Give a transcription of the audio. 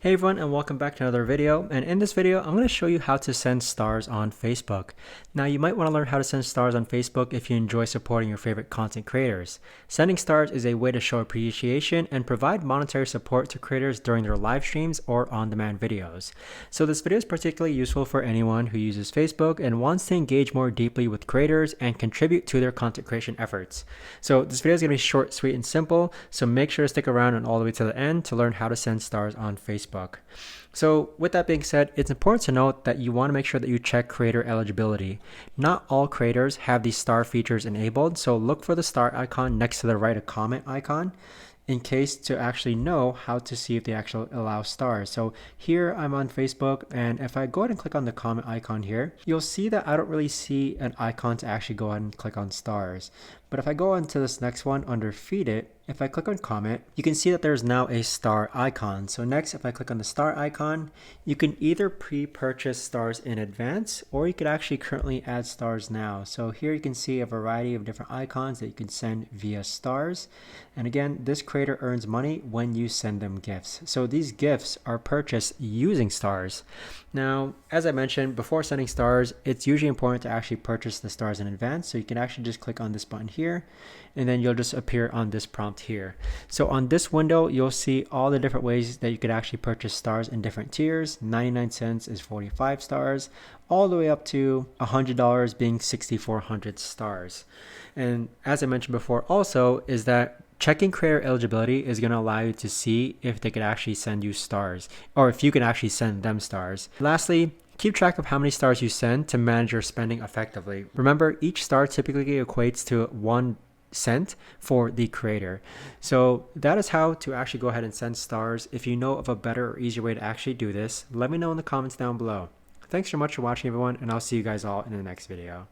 Hey everyone, and welcome back to another video. And in this video, I'm going to show you how to send stars on Facebook. Now, you might want to learn how to send stars on Facebook if you enjoy supporting your favorite content creators. Sending stars is a way to show appreciation and provide monetary support to creators during their live streams or on-demand videos. So this video is particularly useful for anyone who uses Facebook and wants to engage more deeply with creators and contribute to their content creation efforts. So this video is going to be short, sweet, and simple, so make sure to stick around and all the way to the end to learn how to send stars on Facebook. So with that being said, it's important to note that you want to make sure that you check creator eligibility. Not all creators have these star features enabled, so look for the star icon next to the write a comment icon in case to actually know how to see if they actually allow stars. So here I'm on Facebook, and if I go ahead and click on the comment icon here, you'll see that I don't really see an icon to actually go ahead and click on stars. But if I go on to this next one under feed it, if I click on comment, you can see that there's now a star icon. So next, if I click on the star icon, you can either pre-purchase stars in advance, or you could actually currently add stars now. So here you can see a variety of different icons that you can send via stars. And again, this creator earns money when you send them gifts. So these gifts are purchased using stars. Now, as I mentioned, before sending stars, it's usually important to actually purchase the stars in advance. So you can actually just click on this button here, and then you'll just appear on this prompt here. So on this window, you'll see all the different ways that you could actually purchase stars in different tiers. 99 cents is 45 stars, all the way up to $100 being 6,400 stars. And as I mentioned before also, is that checking creator eligibility is going to allow you to see if they could actually send you stars, or if you can actually send them stars. Lastly, keep track of how many stars you send to manage your spending effectively. Remember, each star typically equates to 1 cent for the creator. So that is how to actually go ahead and send stars. If you know of a better or easier way to actually do this, let me know in the comments down below. Thanks so much for watching, everyone, and I'll see you guys all in the next video.